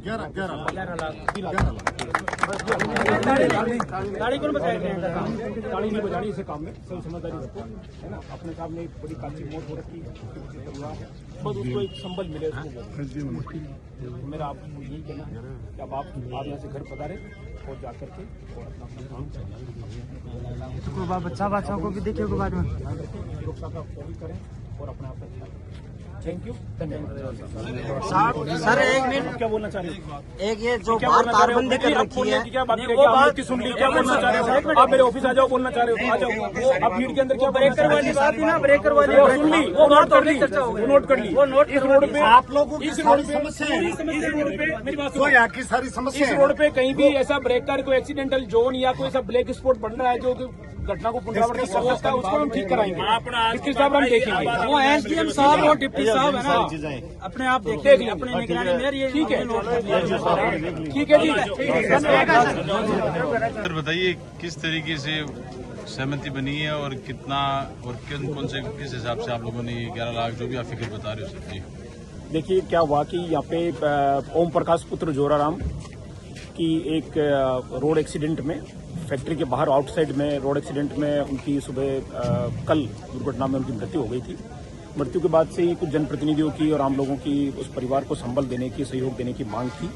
11 लाख। गाड़ी कौन बचाएगा? गाड़ी नहीं बजानी इसे काम में, सब समझदारी रखो, है ना। अपने सामने एक बड़ी काची मौत हो रखी है, बस उसको एक संबल मिले उसको। मेरा आपको यही कहना है कि अब आप यहाँ से घर पधारे और जा करके और अपना काम बच्चा को भी देखिए बाद में सुरक्षा का भी करें और अपने आप का ख्याल। थैंक यू, धन्यवाद। सर एक मिनट, क्या बोलना चाह रहे हो? एक ये जो तारबंदी कर रखी है क्या बात वो बात की सुन ली, क्या बोलना चाह रहे हो? आप मेरे ऑफिस आ जाओ, बोलना चाह रहे हो आ जाओ। आप भीड़ के अंदर क्या ब्रेकर वाली बात थी ना, ब्रेकर वाली सुन ली, वो नोट कर ली, वो नोट कर ली। वो नोट इस रोड पे आप लोगों की समस्या है, इस रोड पे मेरी बात सुनो, यहाँ की सारी समस्या इस रोड पे कहीं भी ऐसा ब्रेकर कोई एक्सीडेंटल जोन या कोई ऐसा ब्लैक स्पॉट बन रहा है जो घटना को पुनरावृत्ति कर सकता है, उसको हम ठीक कराएंगे। इसके हिसाब हम देखेंगे। वो एसडीएम साहब और डिप्टी साहब है ना, अपने आप देख लेंगे, अपनी निगरानी में ये ठीक है, ठीक है जी। सर बताइए किस तरीके से सहमति बनी है और कितना और कौन से किस हिसाब से आप लोगों ने 11 लाख जो भी आप फिक्र बता रहे हो सर जी? देखिए क्या हुआ कि यहाँ पे ओम प्रकाश पुत्र जोराराम की एक रोड एक्सीडेंट में, फैक्ट्री के बाहर आउटसाइड में रोड एक्सीडेंट में उनकी सुबह कल दुर्घटना में उनकी मृत्यु हो गई थी। मृत्यु के बाद से ही कुछ जनप्रतिनिधियों की और आम लोगों की उस परिवार को संबल देने की, सहयोग देने की मांग थी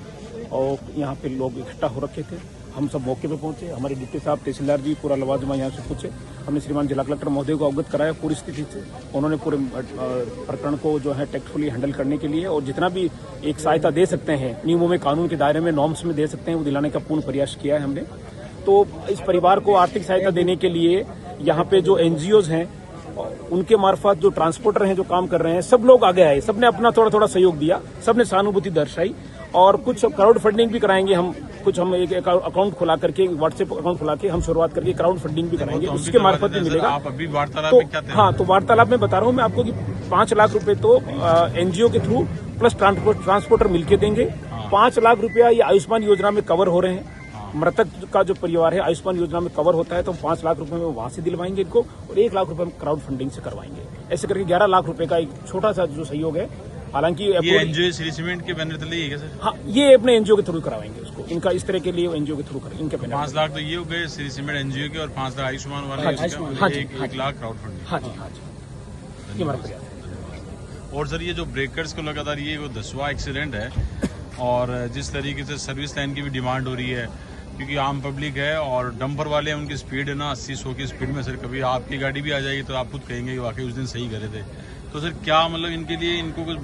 और यहाँ पे लोग इकट्ठा हो रखे थे। हम सब मौके पे पहुंचे, हमारे डिप्टी साहब तहसीलदार जी पूरा लवाजमा यहाँ से पूछे, हमने श्रीमान जिला कलेक्टर महोदय को अवगत कराया पूरी स्थिति से। उन्होंने पूरे प्रकरण को जो है टेक्टफुली हैंडल करने के लिए और जितना भी एक सहायता दे सकते हैं नियमों में, कानून के दायरे में, नॉर्म्स में दे सकते हैं, वो दिलाने का पूर्ण प्रयास किया है हमने। तो इस परिवार को आर्थिक सहायता देने के लिए यहाँ पे जो एनजीओज हैं उनके मार्फत जो ट्रांसपोर्टर हैं जो काम कर रहे हैं, सब लोग आगे आए, सबने अपना थोड़ा थोड़ा सहयोग दिया, सबने सहानुभूति दर्शाई और कुछ क्राउड फंडिंग भी कराएंगे हम। कुछ हम एक अकाउंट खुला करके, व्हाट्सएप अकाउंट खुला के हम शुरुआत करके क्राउड फंडिंग भी कराएंगे, उसके मार्फत भी मिलेगा। आप अभी वार्तालाप तो में क्या हाँ, तो वार्तालाप में बता रहा हूँ मैं आपको कि 5 लाख रुपए तो एनजीओ के थ्रू प्लस ट्रांसपोर्टर मिलके देंगे। 5 लाख रुपया ये आयुष्मान योजना में कवर हो रहे हैं। मृतक का जो परिवार है आयुष्मान योजना में कवर होता है, तो 5 लाख रुपए में वहां से दिलवाएंगे इनको और 1 लाख रुपए हम क्राउड फंडिंग से करवाएंगे। ऐसे करके 11 लाख रुपए का एक छोटा सा जो सहयोग है। हालांकि ये एनजीओ श्री सीमेंट के बैनर तले है क्या सर? हाँ, ये अपने एनजीओ के थ्रू कराएंगे उसको, इनका इस तरह के लिए एनजीओ के थ्रू करेंगे। इनके 5 लाख तो ये हो गए श्री सीमेंट एनजीओ के और 5 लाख आयुष्मान वाले, 1 लाख क्राउड फंडिंग। हाँ जी, हाँ जी, ये हमारा प्रयास है। और सर ये जो ब्रेकर्स को लगातार ये वो 10वां एक्सीडेंट है और जिस तरीके से सर्विस लाइन की भी डिमांड हो रही है क्योंकि आम पब्लिक है और डंपर वाले हैं, उनकी स्पीड है ना 80-100 की स्पीड में। सर कभी आपकी गाड़ी भी आ जाएगी तो आप खुद कहेंगे कि वाकई उस दिन सही करे थे। तो सर क्या मतलब इनके लिए, इनको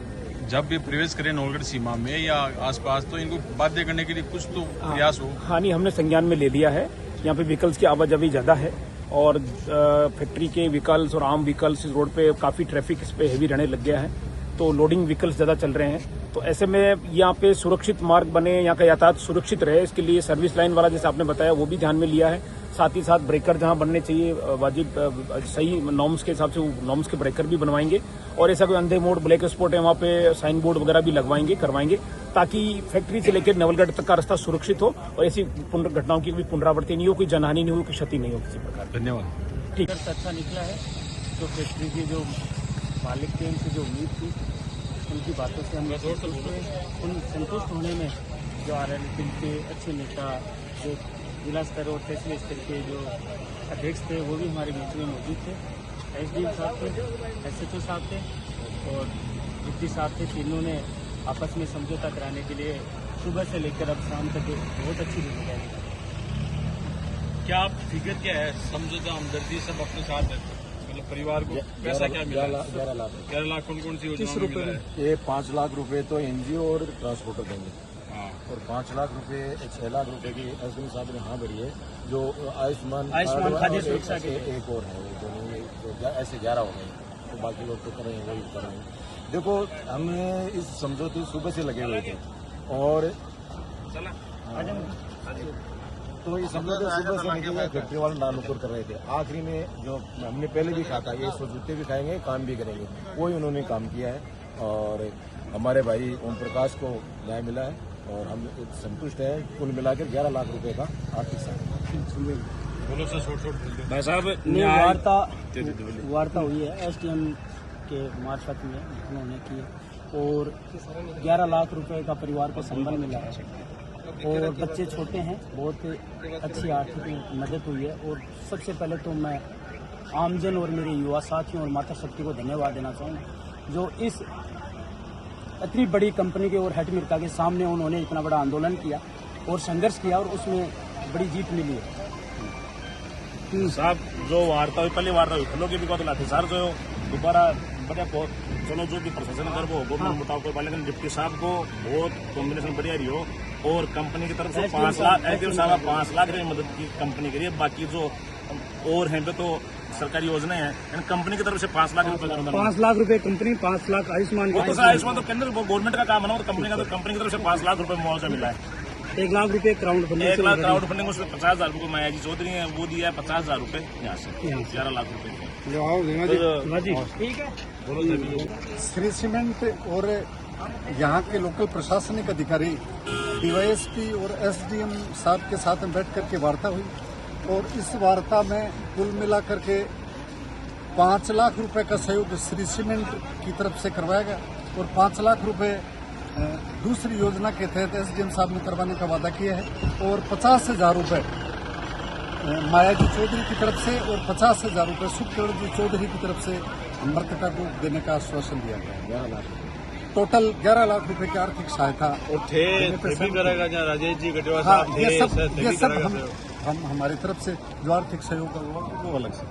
जब भी प्रवेश करें नौलगढ़ सीमा में या आसपास, तो इनको बाध्य करने के लिए कुछ तो प्रयास हो? हाँ नहीं, हमने संज्ञान में ले लिया है। यहाँ पे व्हीकल्स की आवाजाही ज्यादा है और फैक्ट्री के व्हीकल्स और आम व्हीकल्स इस रोड पे काफी ट्रैफिक इस पे हेवी रहने लग गया है, तो लोडिंग व्हीकल्स ज्यादा चल रहे हैं। तो ऐसे में यहाँ पे सुरक्षित मार्ग बने, यहाँ का यातायात सुरक्षित रहे, इसके लिए सर्विस लाइन वाला जैसे आपने बताया वो भी ध्यान में लिया है। साथ ही साथ ब्रेकर जहाँ बनने चाहिए वाजिब सही नॉर्म्स के हिसाब से वो नॉर्म्स के ब्रेकर भी बनवाएंगे और ऐसा कोई अंधे मोड़ ब्लैक स्पॉट है वहाँ पे साइन बोर्ड वगैरह भी करवाएंगे ताकि फैक्ट्री से लेकर नवलगढ़ तक का रास्ता सुरक्षित हो और ऐसी घटनाओं की भी पुनरावृत्ति नहीं हो, कोई जनहानि नहीं हो, कोई क्षति नहीं हो किसी प्रकार। धन्यवाद। ठीक है, अच्छा निकला है। जो फैक्ट्री के जो मालिक थे उनसे जो उम्मीद थी उनकी बातों से हम उन संतुष्ट होने में जो RLP के अच्छे नेता, जो जिला स्तर और तहसील स्तर के जो अध्यक्ष थे वो भी हमारे बीच में मौजूद थे। SDM साहब थे, SHO साहब थे और डिप्टी साहब थे। तीनों ने आपस में समझौता कराने के लिए सुबह से लेकर अब शाम तक बहुत अच्छी भूमिका दी। क्या आप फिगर क्या है समझौता हमदर्दी सब अपने साथ है, मतलब परिवार को पैसा क्या मिला? 11 लाख। 11 लाख कौन सी योजना में मिला है? ये 5 लाख रुपए तो एनजीओ और ट्रांसपोर्टर देंगे और 5 लाख रुपए 6 लाख रुपए की एसडीएम साहब ने हाँ भरी है। जो आयुष्मान खाद्य सुरक्षा के एक और है, जो ऐसे 11 हो गए, तो बाकी लोग तो करेंगे वही करेंगे। देखो हमने इस समझौते सुबह से लगे हुए थे और तो ये समझौते सुबह से लगे हुए फैक्ट्री वाले नानुकुर कर रहे थे। आखिरी में जो हमने पहले भी कहा था ये जूते भी खाएंगे काम भी करेंगे, वही उन्होंने काम किया है और हमारे भाई ओम प्रकाश को न्याय मिला है और हम संतुष्ट हैं। कुल मिलाकर 11 लाख रुपए का आर्थिक सहायता। बोलो सर, भाई साहब वार्ता हुई है SDM के मार्फत में उन्होंने की और 11 लाख रुपए का परिवार को संबल मिला है और बच्चे छोटे हैं। बहुत अच्छी आर्थिक मदद हुई है और सबसे पहले तो मैं आमजन और मेरे युवा साथियों और माता शक्ति को धन्यवाद देना चाहूँगा जो इस इतनी बड़ी कंपनी के और हेटमिर्का के सामने उन्होंने इतना बड़ा आंदोलन किया और संघर्ष किया और उसमें बड़ी जीत मिली है। साहब जो वार्ता हुई पहली वार्ता हुई फलों की भी बहुत लाठीचार्ज हो दोबारा बढ़िया चलो जो भी प्रशासन कर वो गवर्नमेंट मुताबिक कोई लेकिन डिप्टी साहब को बहुत कॉम्बिनेशन बढ़िया रही हो और कंपनी की तरफ से 5 लाख एसडीएम साहब 5 लाख रुपये मदद की कंपनी करी है। बाकी जो और हैं तो सरकारी योजनाएं हैं कंपनी की तरफ से 5 लाख रुपए 5 लाख रुपए कंपनी 5 लाख आयुष्मान वो तो आयुष्मान तो केंद्र गवर्नमेंट का काम है ना और कंपनी की तरफ से 5 लाख रुपए मुआवजा मिला है। 1 लाख रुपए crowd funding 1 lakh crowd funding उसमें 50,000 रुपये को माया जी चौधरी है वो दिया है 50,000 रुपये यहाँ से 11 लाख रुपए ठीक है। श्री सीमेंट और यहाँ के लोकल प्रशासनिक अधिकारी डीवाईएसपी और एसडीएम साहब के साथ में बैठ करके वार्ता हुई और इस वार्ता में कुल मिलाकर के 5 लाख रुपए का सहयोग श्री सीमेंट की तरफ से करवाया गया और 5 लाख रुपए दूसरी योजना के तहत एसडीएम साहब ने करवाने का वादा किया है और 50,000 रुपए माया जी चौधरी की तरफ से और 50,000 रुपए सुखदेव जी चौधरी की तरफ से मृतका को देने का आश्वासन दिया गया। टोटल 11 लाख रुपए की आर्थिक सहायता और थे करेगा राजेश जी गटेवा साहब ये सब हम हमारी तरफ से जो आर्थिक सहयोग है वो अलग से।